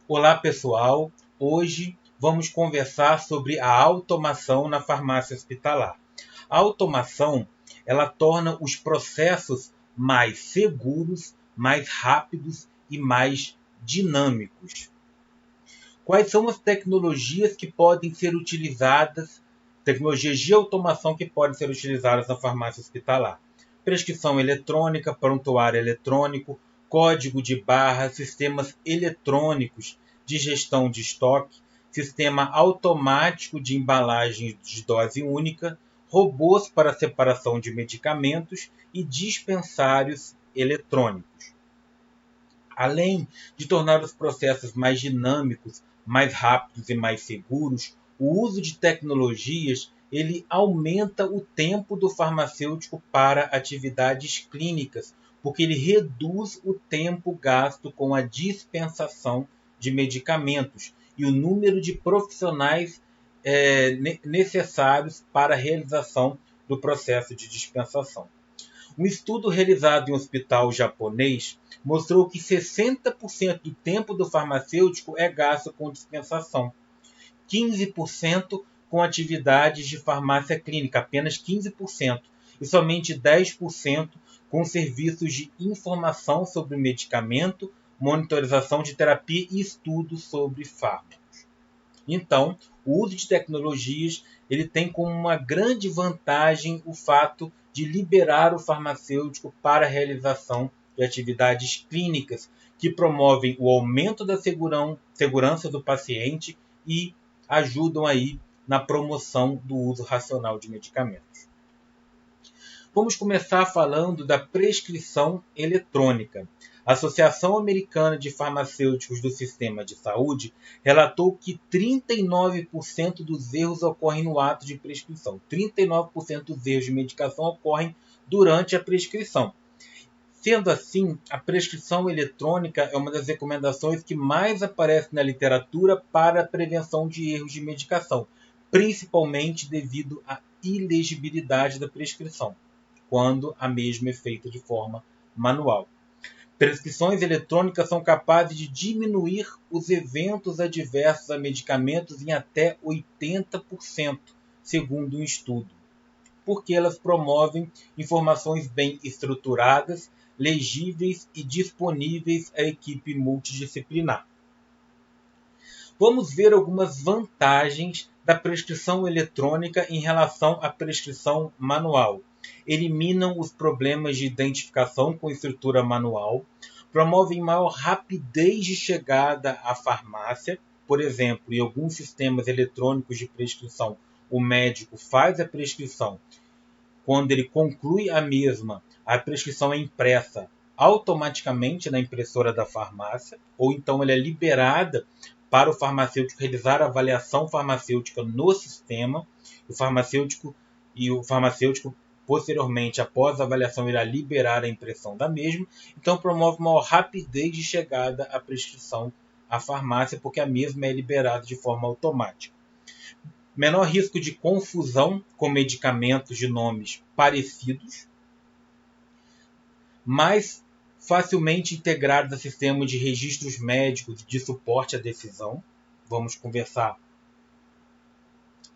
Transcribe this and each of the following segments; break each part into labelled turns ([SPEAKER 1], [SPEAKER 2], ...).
[SPEAKER 1] Olá pessoal, hoje vamos conversar sobre a automação na farmácia hospitalar. A automação, ela torna os processos mais seguros, mais rápidos e mais dinâmicos. Quais são as tecnologias que podem ser utilizadas, tecnologias de automação que podem ser utilizadas na farmácia hospitalar? Prescrição eletrônica, prontuário eletrônico, código de barra, sistemas eletrônicos de gestão de estoque, sistema automático de embalagem de dose única, robôs para separação de medicamentos e dispensários eletrônicos. Além de tornar os processos mais dinâmicos, mais rápidos e mais seguros, o uso de tecnologias ele aumenta o tempo do farmacêutico para atividades clínicas, porque ele reduz o tempo gasto com a dispensação de medicamentos e o número de profissionais necessários para a realização do processo de dispensação. Um estudo realizado em um hospital japonês mostrou que 60% do tempo do farmacêutico é gasto com dispensação, 15% com atividades de farmácia clínica, apenas 15%, e somente 10% com serviços de informação sobre medicamento, monitorização de terapia e estudos sobre fármacos. Então, o uso de tecnologias ele tem como uma grande vantagem o fato de liberar o farmacêutico para a realização de atividades clínicas que promovem o aumento da segurança do paciente e ajudam aí na promoção do uso racional de medicamentos. Vamos começar falando da prescrição eletrônica. A Associação Americana de Farmacêuticos do Sistema de Saúde relatou que 39% dos erros ocorrem no ato de prescrição. 39% dos erros de medicação ocorrem durante a prescrição. Sendo assim, a prescrição eletrônica é uma das recomendações que mais aparece na literatura para a prevenção de erros de medicação, principalmente devido à ilegibilidade da prescrição, quando a mesma é feita de forma manual. Prescrições eletrônicas são capazes de diminuir os eventos adversos a medicamentos em até 80%, segundo um estudo, porque elas promovem informações bem estruturadas, legíveis e disponíveis à equipe multidisciplinar. Vamos ver algumas vantagens da prescrição eletrônica em relação à prescrição manual. Eliminam os problemas de identificação com estrutura manual, promovem maior rapidez de chegada à farmácia. Por exemplo, em alguns sistemas eletrônicos de prescrição, o médico faz a prescrição. Quando ele conclui a mesma, a prescrição é impressa automaticamente na impressora da farmácia, ou então ela é liberada para o farmacêutico realizar a avaliação farmacêutica no sistema. O farmacêutico posteriormente, após a avaliação, irá liberar a impressão da mesma. Então, promove uma rapidez de chegada à prescrição à farmácia, porque a mesma é liberada de forma automática. Menor risco de confusão com medicamentos de nomes parecidos. Mais facilmente integrados a sistema de registros médicos de suporte à decisão. Vamos conversar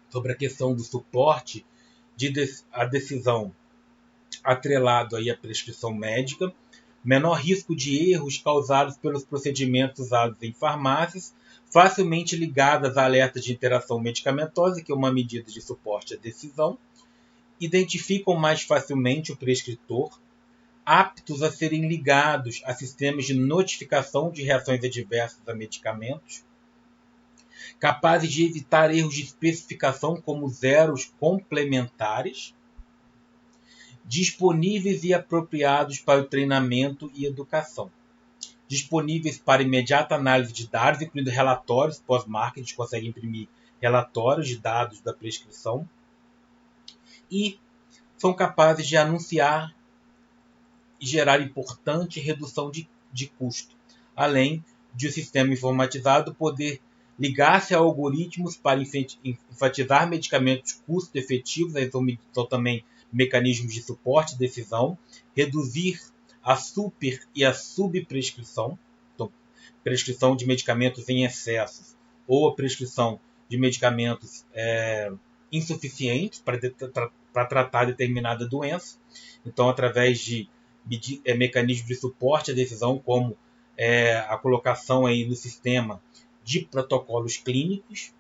[SPEAKER 1] sobre a questão do suporte à decisão atrelado aí à prescrição médica. Menor risco de erros causados pelos procedimentos usados em farmácias, facilmente ligadas a alertas de interação medicamentosa, que é uma medida de suporte à decisão. Identificam mais facilmente o prescritor, aptos a serem ligados a sistemas de notificação de reações adversas a medicamentos, capazes de evitar erros de especificação como zeros complementares, disponíveis e apropriados para o treinamento e educação, disponíveis para imediata análise de dados, incluindo relatórios pós-marketing. A gente consegue imprimir relatórios de dados da prescrição, e são capazes de anunciar e gerar importante redução de custo, além de o sistema informatizado poder ligar-se a algoritmos para enfatizar medicamentos custo-efetivos, então também mecanismos de suporte à decisão, reduzir a super e a subprescrição, então, prescrição de medicamentos em excesso ou a prescrição de medicamentos insuficientes para tratar determinada doença. Então, através de mecanismos de suporte à decisão, como a colocação aí no sistema de protocolos clínicos,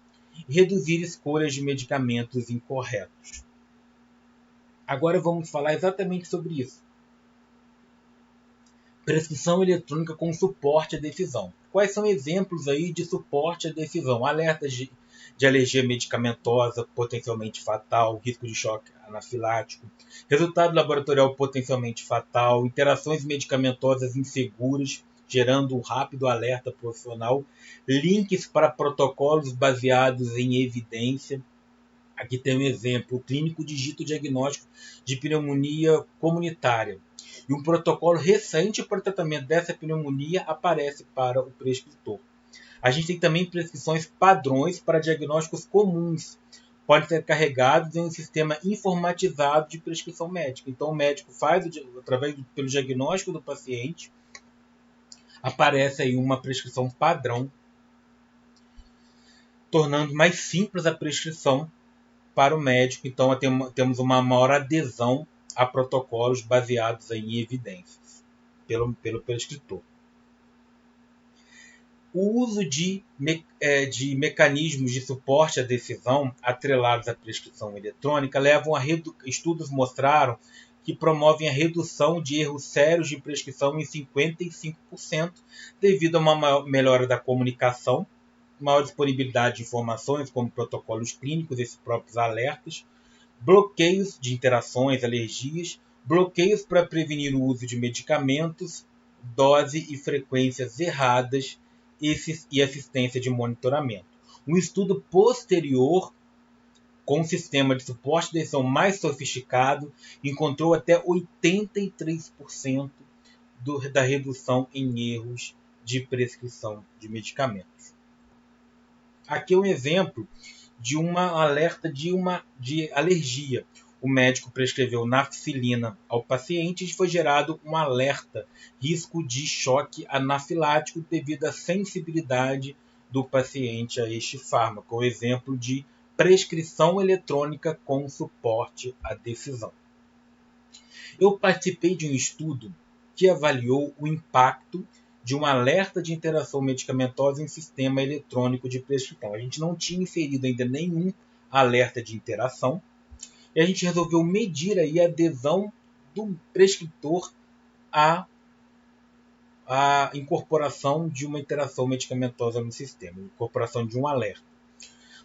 [SPEAKER 1] e reduzir escolhas de medicamentos incorretos. Agora vamos falar exatamente sobre isso. Prescrição eletrônica com suporte à decisão. Quais são exemplos aí de suporte à decisão? Alertas de alergia medicamentosa potencialmente fatal, risco de choque anafilático, resultado laboratorial potencialmente fatal, interações medicamentosas inseguras, gerando um rápido alerta profissional, links para protocolos baseados em evidência. Aqui tem um exemplo: o clínico digita o diagnóstico de pneumonia comunitária e um protocolo recente para o tratamento dessa pneumonia aparece para o prescritor. A gente tem também prescrições padrões para diagnósticos comuns. Podem ser carregados em um sistema informatizado de prescrição médica. Então, o médico faz, pelo diagnóstico do paciente, aparece aí uma prescrição padrão, tornando mais simples a prescrição para o médico. Então, temos uma maior adesão a protocolos baseados em evidências pelo prescritor. O uso de mecanismos de suporte à decisão atrelados à prescrição eletrônica levam a estudos mostraram que promovem a redução de erros sérios de prescrição em 55% devido a uma melhora da comunicação, maior disponibilidade de informações como protocolos clínicos, esses próprios alertas, bloqueios de interações, alergias, bloqueios para prevenir o uso de medicamentos, dose e frequências erradas e assistência de monitoramento. Um estudo posterior com um sistema de suporte de decisão mais sofisticado encontrou até 83% da redução em erros de prescrição de medicamentos. Aqui é um exemplo de uma alerta de alergia. O médico prescreveu nafcilina ao paciente e foi gerado um alerta, risco de choque anafilático devido à sensibilidade do paciente a este fármaco. O exemplo de prescrição eletrônica com suporte à decisão. Eu participei de um estudo que avaliou o impacto de um alerta de interação medicamentosa em sistema eletrônico de prescrição. A gente não tinha inserido ainda nenhum alerta de interação e a gente resolveu medir aí a adesão do prescritor à incorporação de uma interação medicamentosa no sistema, incorporação de um alerta.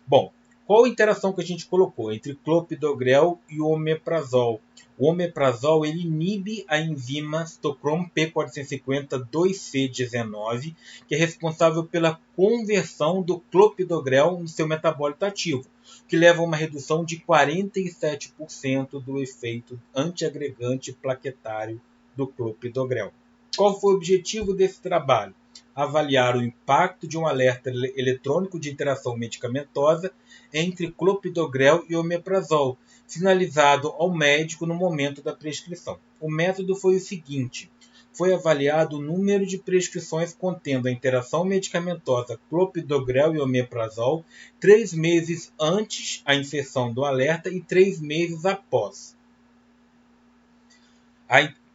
[SPEAKER 1] Bom, qual a interação que a gente colocou entre clopidogrel e o omeprazol? O omeprazol ele inibe a enzima citocromo P450-2C19, que é responsável pela conversão do clopidogrel no seu metabólito ativo, que leva a uma redução de 47% do efeito antiagregante plaquetário do clopidogrel. Qual foi o objetivo desse trabalho? Avaliar o impacto de um alerta eletrônico de interação medicamentosa entre clopidogrel e omeprazol, sinalizado ao médico no momento da prescrição. O método foi o seguinte: foi avaliado o número de prescrições contendo a interação medicamentosa clopidogrel e omeprazol 3 meses antes a inserção do alerta e 3 meses após.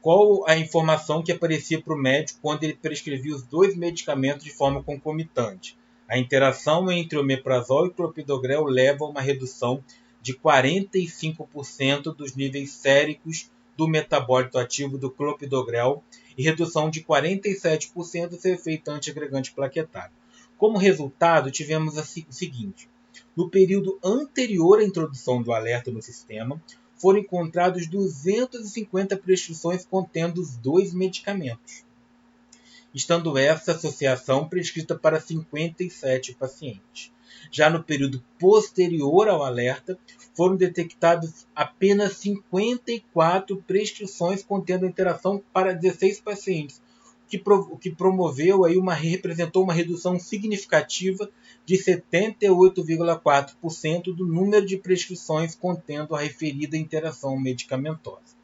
[SPEAKER 1] Qual a informação que aparecia para o médico quando ele prescrevia os dois medicamentos de forma concomitante? A interação entre omeprazol e clopidogrel leva a uma redução de 45% dos níveis séricos do metabólito ativo do clopidogrel e redução de 47% do seu efeito antiagregante plaquetário. Como resultado, tivemos o seguinte: no período anterior à introdução do alerta no sistema, foram encontrados 250 prescrições contendo os dois medicamentos, estando essa associação prescrita para 57 pacientes. Já no período posterior ao alerta, foram detectadas apenas 54 prescrições contendo interação para 16 pacientes, o que representou uma redução significativa de 78,4% do número de prescrições contendo a referida interação medicamentosa.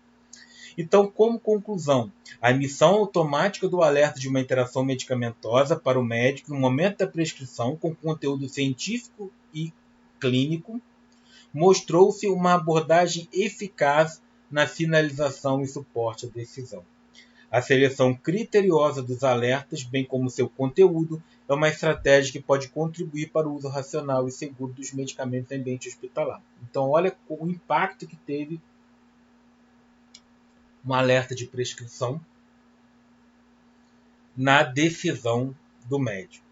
[SPEAKER 1] Então, como conclusão, a emissão automática do alerta de uma interação medicamentosa para o médico no momento da prescrição com conteúdo científico e clínico mostrou-se uma abordagem eficaz na finalização e suporte à decisão. A seleção criteriosa dos alertas, bem como seu conteúdo, é uma estratégia que pode contribuir para o uso racional e seguro dos medicamentos em ambiente hospitalar. Então, olha o impacto que teve um alerta de prescrição na decisão do médico.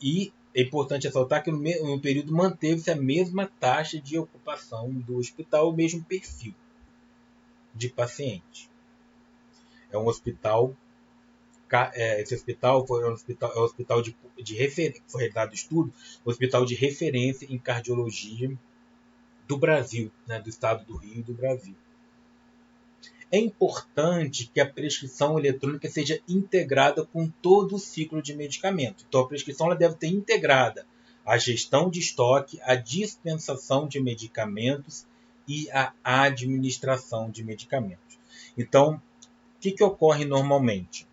[SPEAKER 1] E é importante ressaltar que no período manteve-se a mesma taxa de ocupação do hospital, o mesmo perfil de paciente. É um hospital, esse hospital foi um hospital de referência, foi realizado estudo, hospital de referência em cardiologia do Brasil, né, do estado do Rio e do Brasil. É importante que a prescrição eletrônica seja integrada com todo o ciclo de medicamento. Então, a prescrição ela deve ter integrada a gestão de estoque, a dispensação de medicamentos e a administração de medicamentos. Então, o que ocorre normalmente?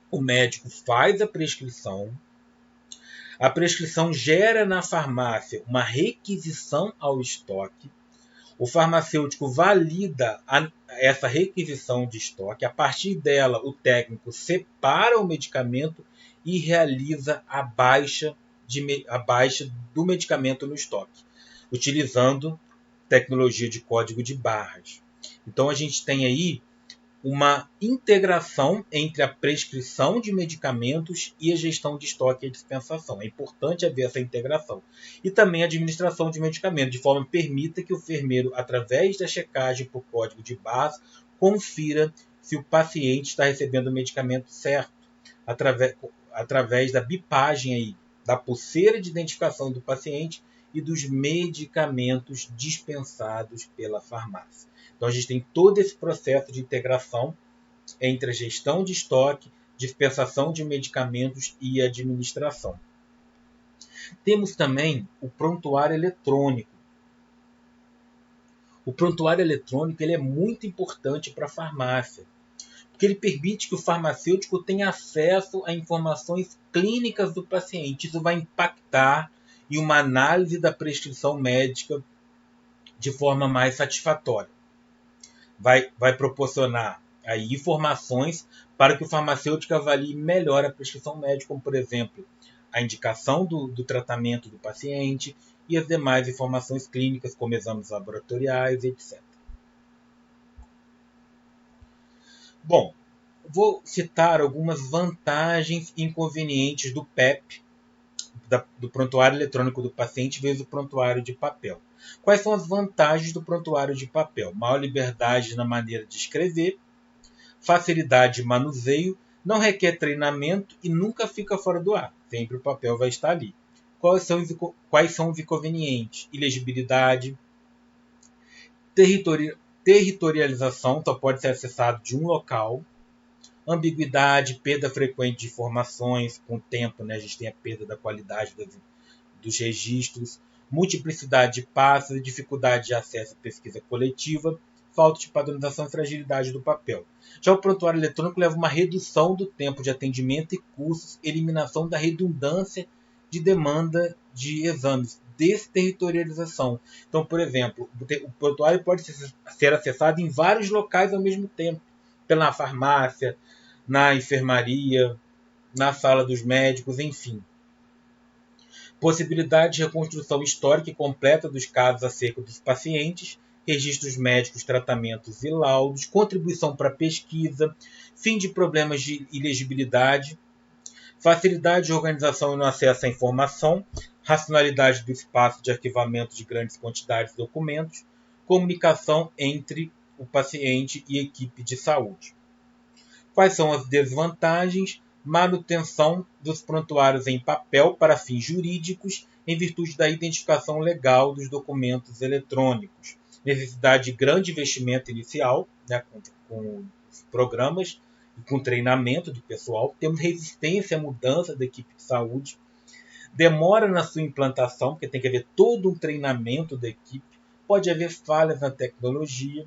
[SPEAKER 1] O médico faz a prescrição gera na farmácia uma requisição ao estoque, o farmacêutico valida essa requisição de estoque. A partir dela, o técnico separa o medicamento e realiza a baixa do medicamento no estoque, utilizando tecnologia de código de barras. Então, a gente tem aí uma integração entre a prescrição de medicamentos e a gestão de estoque e dispensação. É importante haver essa integração. E também a administração de medicamentos, de forma que permita que o enfermeiro, através da checagem por código de barras, confira se o paciente está recebendo o medicamento certo, através da bipagem aí, da pulseira de identificação do paciente e dos medicamentos dispensados pela farmácia. Então, a gente tem todo esse processo de integração entre a gestão de estoque, dispensação de medicamentos e administração. Temos também o prontuário eletrônico. O prontuário eletrônico ele é muito importante para a farmácia, porque ele permite que o farmacêutico tenha acesso a informações clínicas do paciente. Isso vai impactar em uma análise da prescrição médica de forma mais satisfatória. Vai proporcionar aí informações para que o farmacêutico avalie melhor a prescrição médica, como, por exemplo, a indicação do tratamento do paciente e as demais informações clínicas, como exames laboratoriais, etc. Bom, vou citar algumas vantagens e inconvenientes do PEP, do prontuário eletrônico do paciente, vezes o prontuário de papel. Quais são as vantagens do prontuário de papel? Maior liberdade na maneira de escrever, facilidade de manuseio, não requer treinamento e nunca fica fora do ar. Sempre o papel vai estar ali. Quais são os inconvenientes? Ilegibilidade, territorialização, só pode ser acessado de um local, ambiguidade, perda frequente de informações, com o tempo, né, a gente tem a perda da qualidade dos registros, multiplicidade de passos, dificuldade de acesso à pesquisa coletiva, falta de padronização e fragilidade do papel. Já o prontuário eletrônico leva uma redução do tempo de atendimento e custos, eliminação da redundância de demanda de exames, desterritorialização. Então, por exemplo, o prontuário pode ser acessado em vários locais ao mesmo tempo, pela farmácia, na enfermaria, na sala dos médicos, enfim. Possibilidade de reconstrução histórica e completa dos casos acerca dos pacientes, registros médicos, tratamentos e laudos, contribuição para a pesquisa, fim de problemas de ilegibilidade, facilidade de organização e no acesso à informação, racionalidade do espaço de arquivamento de grandes quantidades de documentos, comunicação entre o paciente e a equipe de saúde. Quais são as desvantagens? Manutenção dos prontuários em papel para fins jurídicos, em virtude da identificação legal dos documentos eletrônicos. Necessidade de grande investimento inicial, né, com programas e com treinamento do pessoal. Temos resistência à mudança da equipe de saúde. Demora na sua implantação, porque tem que haver todo um treinamento da equipe. Pode haver falhas na tecnologia.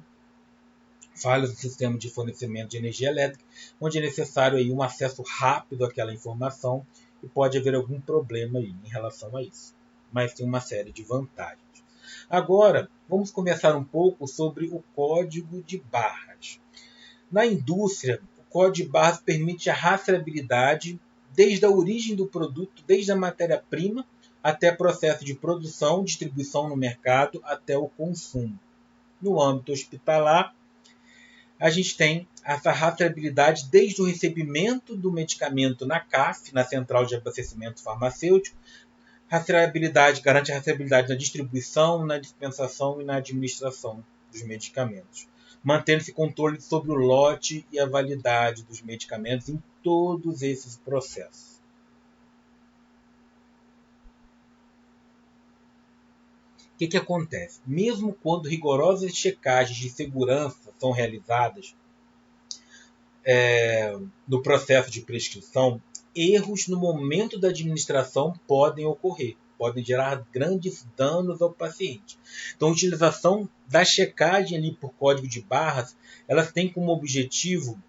[SPEAKER 1] falhas no sistema de fornecimento de energia elétrica, onde é necessário aí um acesso rápido àquela informação e pode haver algum problema aí em relação a isso. Mas tem uma série de vantagens. Agora, vamos conversar um pouco sobre o código de barras. Na indústria, o código de barras permite a rastreabilidade desde a origem do produto, desde a matéria-prima até o processo de produção, distribuição no mercado, até o consumo. No âmbito hospitalar, a gente tem essa rastreabilidade desde o recebimento do medicamento na CAF, na Central de Abastecimento Farmacêutico. Rastreabilidade garante a rastreabilidade na distribuição, na dispensação e na administração dos medicamentos, mantendo-se controle sobre o lote e a validade dos medicamentos em todos esses processos. O que acontece? Mesmo quando rigorosas checagens de segurança são realizadas no processo de prescrição, erros no momento da administração podem ocorrer, podem gerar grandes danos ao paciente. Então, a utilização da checagem ali por código de barras, elas têm como objetivo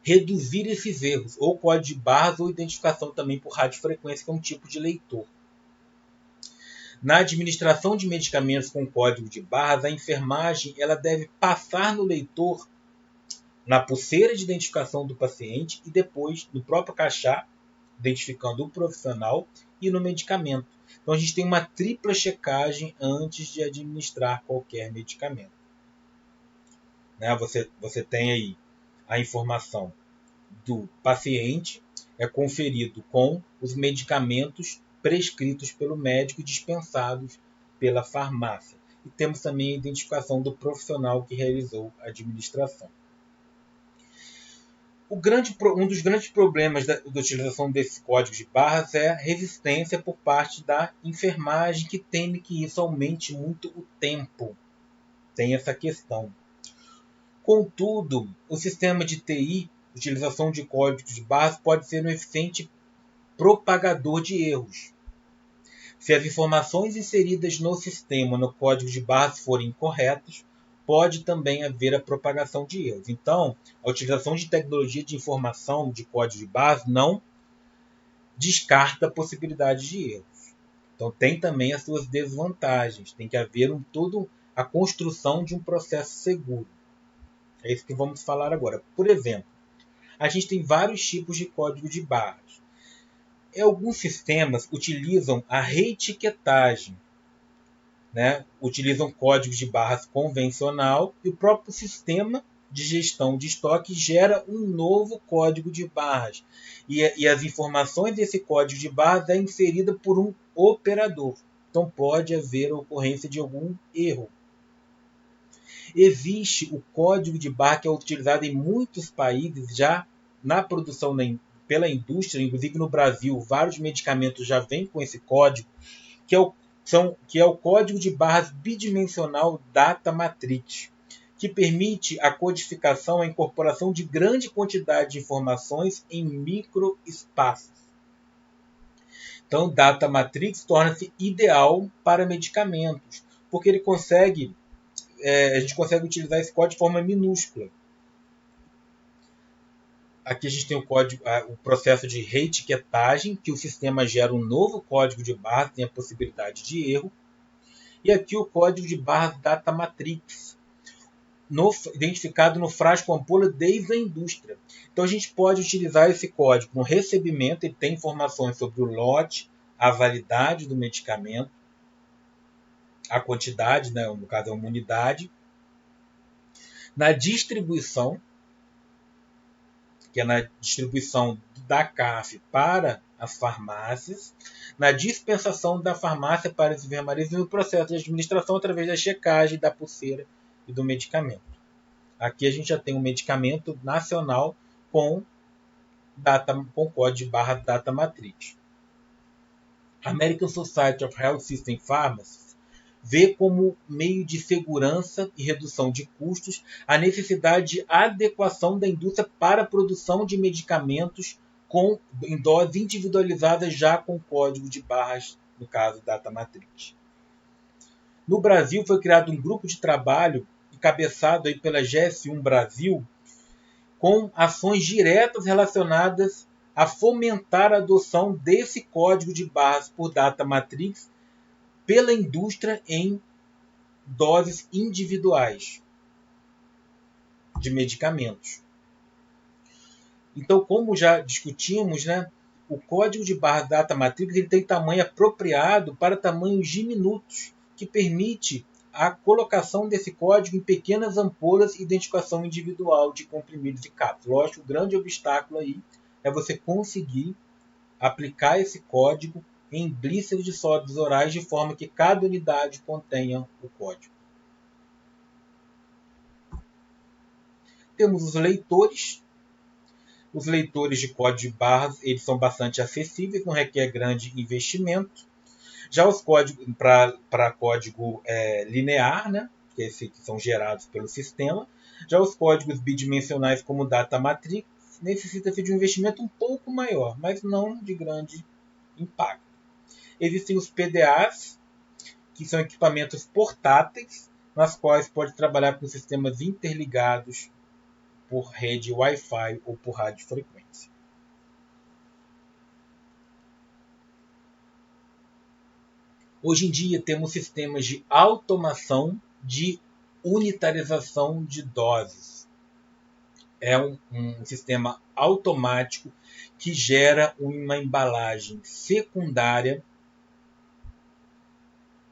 [SPEAKER 1] reduzir esses erros, ou código de barras ou identificação também por radiofrequência, que é um tipo de leitor. Na administração de medicamentos com código de barras, a enfermagem ela deve passar no leitor, na pulseira de identificação do paciente e depois no próprio crachá, identificando o profissional e no medicamento. Então a gente tem uma tripla checagem antes de administrar qualquer medicamento. Você tem aí a informação do paciente, é conferido com os medicamentos prescritos pelo médico e dispensados pela farmácia. E temos também a identificação do profissional que realizou a administração. Um dos grandes problemas da utilização desse código de barras é a resistência por parte da enfermagem, que teme que isso aumente muito o tempo. Tem essa questão. Contudo, o sistema de TI, utilização de códigos de barras, pode ser um eficiente propagador de erros. Se as informações inseridas no sistema, no código de barras, forem incorretas, pode também haver a propagação de erros. Então, a utilização de tecnologia de informação de código de barras não descarta a possibilidade de erros. Então, tem também as suas desvantagens. Tem que haver toda a construção de um processo seguro. É isso que vamos falar agora. Por exemplo, a gente tem vários tipos de código de barras. Alguns sistemas utilizam a reetiquetagem, utilizam códigos de barras convencional e o próprio sistema de gestão de estoque gera um novo código de barras. E as informações desse código de barras é inserida por um operador. Então pode haver a ocorrência de algum erro. Existe o código de barra que é utilizado em muitos países já na produção pela indústria, inclusive no Brasil, vários medicamentos já vêm com esse código, que é o código de barras bidimensional Data Matrix, que permite a codificação, a incorporação de grande quantidade de informações em microespaços. Então, Data Matrix torna-se ideal para medicamentos, porque ele a gente consegue utilizar esse código de forma minúscula. Aqui a gente tem o processo de reetiquetagem, que o sistema gera um novo código de barras, tem a possibilidade de erro. E aqui o código de barras Data Matrix, identificado no frasco ampola desde a indústria. Então a gente pode utilizar esse código no recebimento, ele tem informações sobre o lote, a validade do medicamento, a quantidade, no caso é uma unidade. Na distribuição, que é na distribuição da CAF para as farmácias, na dispensação da farmácia para as enfermarias e no processo de administração através da checagem da pulseira e do medicamento. Aqui a gente já tem um medicamento nacional com código de barra Data Matrix. American Society of Health System Pharmacies vê como meio de segurança e redução de custos a necessidade de adequação da indústria para a produção de medicamentos em doses individualizadas já com código de barras, no caso Data Matrix. No Brasil foi criado um grupo de trabalho encabeçado aí pela GS1 Brasil, com ações diretas relacionadas a fomentar a adoção desse código de barras por data matrix pela indústria em doses individuais de medicamentos. Então, como já discutimos, né, o código de barras data matrix ele tem tamanho apropriado para tamanhos diminutos, que permite a colocação desse código em pequenas ampolas e identificação individual de comprimidos e cápsulas. Lógico, o grande obstáculo aí é você conseguir aplicar esse código em blíceres de sólidos orais de forma que cada unidade contenha o código. Temos os leitores. Os leitores de código de barras eles são bastante acessíveis, não requer grande investimento. Já os códigos para código linear, né, que são gerados pelo sistema. Já os códigos bidimensionais como data matrix necessitam de um investimento um pouco maior, mas não de grande impacto. Existem os PDAs, que são equipamentos portáteis, nas quais pode trabalhar com sistemas interligados por rede Wi-Fi ou por radiofrequência. Hoje em dia temos sistemas de automação de unitarização de doses. É um sistema automático que gera uma embalagem secundária,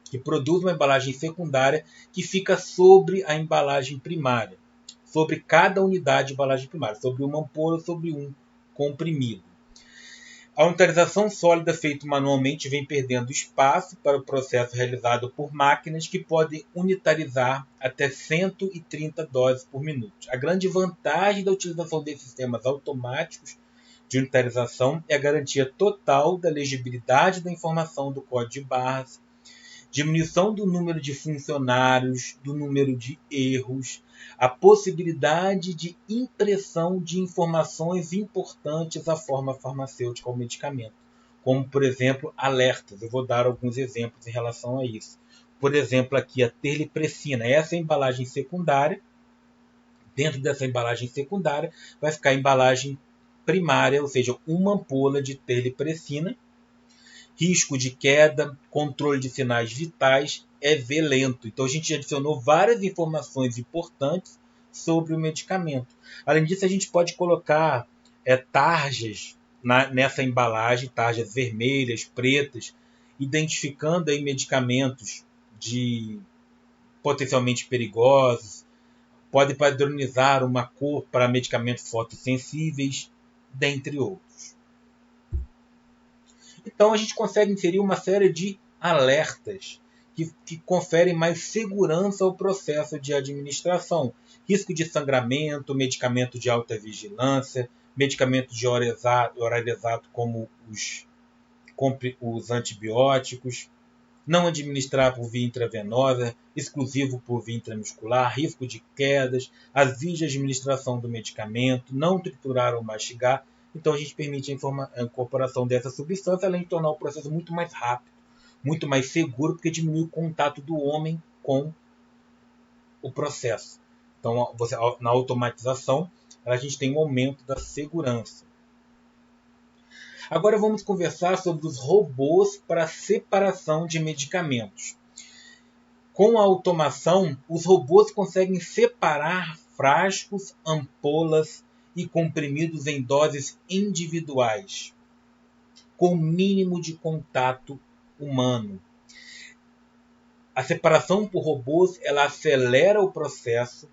[SPEAKER 1] que produz uma embalagem secundária que fica sobre a embalagem primária, sobre cada unidade de embalagem primária, sobre uma ampola, sobre um comprimido. A unitarização sólida feita manualmente vem perdendo espaço para o processo realizado por máquinas que podem unitarizar até 130 doses por minuto. A grande vantagem da utilização desses sistemas automáticos de unitarização é a garantia total da legibilidade da informação do código de barras, diminuição do número de funcionários, do número de erros, a possibilidade de impressão de informações importantes à forma farmacêutica ou medicamento, como, por exemplo, alertas. Eu vou dar alguns exemplos em relação a isso. Por exemplo, aqui a terlipressina, essa é a embalagem secundária. Dentro dessa embalagem secundária vai ficar a embalagem primária, ou seja, uma ampola de terlipressina. Risco de queda, controle de sinais vitais, EV lento. Então a gente adicionou várias informações importantes sobre o medicamento. Além disso, a gente pode colocar tarjas nessa embalagem, tarjas vermelhas, pretas, identificando aí medicamentos potencialmente perigosos. Pode padronizar uma cor para medicamentos fotossensíveis, dentre outros. Então a gente consegue inserir uma série de alertas que conferem mais segurança ao processo de administração. Risco de sangramento, medicamento de alta vigilância, medicamentos de horário exato como os antibióticos, não administrar por via intravenosa, exclusivo por via intramuscular, risco de quedas, as vias de administração do medicamento, não triturar ou mastigar. Então a gente permite a incorporação dessa substância, além de tornar o processo muito mais rápido, muito mais seguro, porque diminui o contato do homem com o processo. Então, na automatização, a gente tem um aumento da segurança. Agora vamos conversar sobre os robôs para separação de medicamentos. Com a automação, os robôs conseguem separar frascos, ampolas e comprimidos em doses individuais, com mínimo de contato humano. A separação por robôs ela acelera o processo,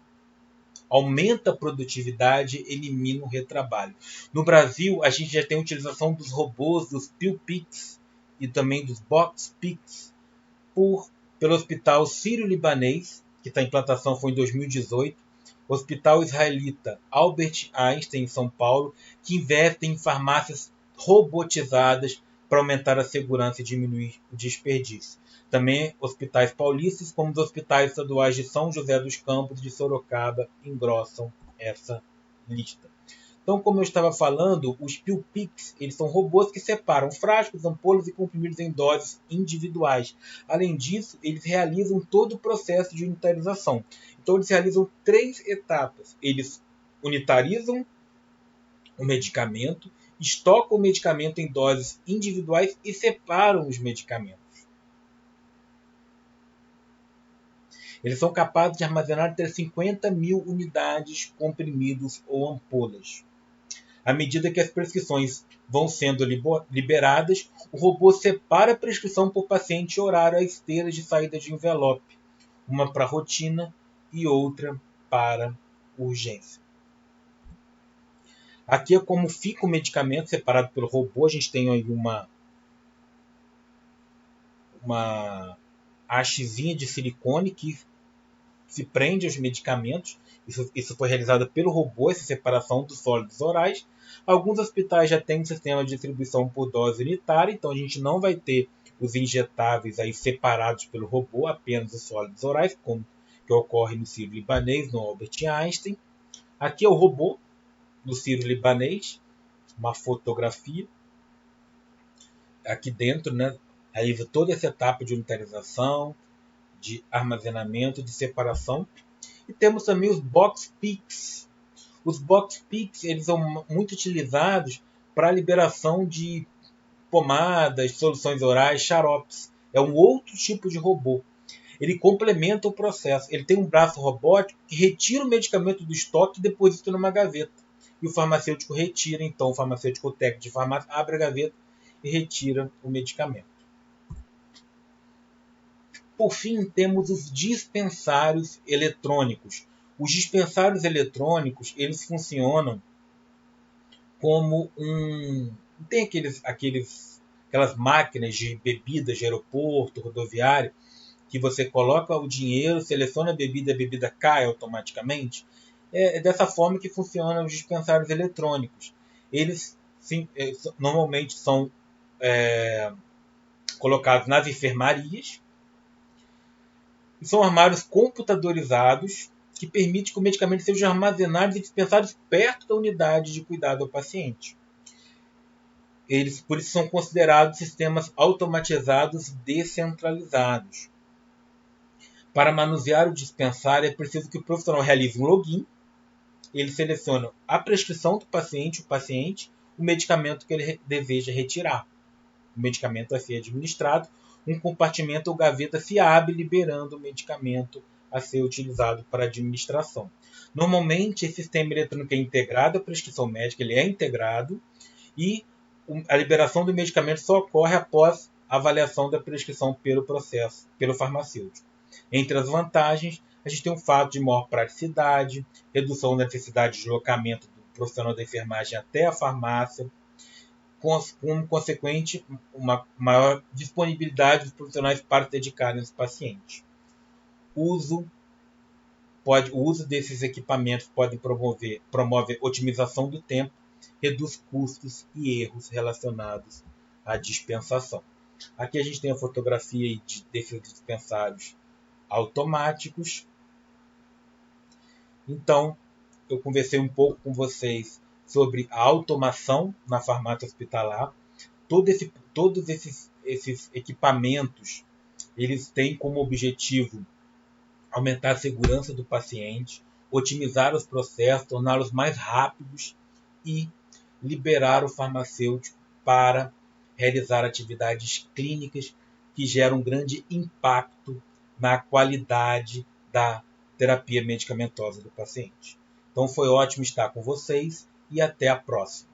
[SPEAKER 1] aumenta a produtividade, elimina o retrabalho. No Brasil, a gente já tem a utilização dos robôs, dos PillPicks e também dos BoxPicks pelo Hospital Sírio-Libanês, que a implantação foi em 2018, Hospital Israelita Albert Einstein, em São Paulo, que investem em farmácias robotizadas para aumentar a segurança e diminuir o desperdício. Também hospitais paulistas, como os hospitais estaduais de São José dos Campos e de Sorocaba, engrossam essa lista. Então, como eu estava falando, os PillPicks eles são robôs que separam frascos, ampolas e comprimidos em doses individuais. Além disso, eles realizam todo o processo de unitarização. Então, eles realizam 3 etapas. Eles unitarizam o medicamento, estocam o medicamento em doses individuais e separam os medicamentos. Eles são capazes de armazenar até 50 mil unidades, comprimidos ou ampolas. À medida que as prescrições vão sendo liberadas, o robô separa a prescrição por paciente e horário a esteiras de saída de envelope, uma para rotina e outra para urgência. Aqui é como fica o medicamento separado pelo robô. A gente tem aí uma hastezinha de silicone que se prende aos medicamentos. Isso foi realizado pelo robô, essa separação dos sólidos orais. Alguns hospitais já têm um sistema de distribuição por dose unitária, então a gente não vai ter os injetáveis aí separados pelo robô, apenas os sólidos orais, como que ocorre no Sírio-Libanês, no Albert Einstein. Aqui é o robô do Sírio-Libanês, uma fotografia. Aqui dentro, né, realiza toda essa etapa de unitarização, de armazenamento, de separação. E temos também os box picks. Os box picks, eles são muito utilizados para a liberação de pomadas, soluções orais, xaropes. É um outro tipo de robô. Ele complementa o processo. Ele tem um braço robótico que retira o medicamento do estoque e deposita numa gaveta. E o farmacêutico retira, então o farmacêutico técnico de farmácia abre a gaveta e retira o medicamento. Por fim, temos os dispensários eletrônicos. Os dispensários eletrônicos, eles funcionam como tem aquelas máquinas de bebidas de aeroporto, rodoviário, que você coloca o dinheiro, seleciona a bebida cai automaticamente. É dessa forma que funcionam os dispensários eletrônicos. Eles normalmente são colocados nas enfermarias. E são armários computadorizados que permitem que o medicamento seja armazenado e dispensado perto da unidade de cuidado ao paciente. Eles, por isso, são considerados sistemas automatizados descentralizados. Para manusear o dispensário, é preciso que o profissional realize um login. Ele seleciona a prescrição do paciente, o medicamento que ele deseja retirar. O medicamento vai ser administrado. Um compartimento ou gaveta se abre, liberando o medicamento a ser utilizado para administração. Normalmente, esse sistema eletrônico é integrado à prescrição médica, ele é integrado, e a liberação do medicamento só ocorre após a avaliação da prescrição pelo farmacêutico. Entre as vantagens, a gente tem o fato de maior praticidade, redução da necessidade de deslocamento do profissional da enfermagem até a farmácia, como consequente, uma maior disponibilidade dos profissionais para se dedicarem aos pacientes. O uso desses equipamentos pode promove otimização do tempo, reduz custos e erros relacionados à dispensação. Aqui a gente tem a fotografia desses dispensários automáticos. Então, eu conversei um pouco com vocês sobre a automação na farmácia hospitalar. Todos esses equipamentos, eles têm como objetivo aumentar a segurança do paciente, otimizar os processos, torná-los mais rápidos e liberar o farmacêutico para realizar atividades clínicas que geram um grande impacto na qualidade da terapia medicamentosa do paciente. Então foi ótimo estar com vocês e até a próxima.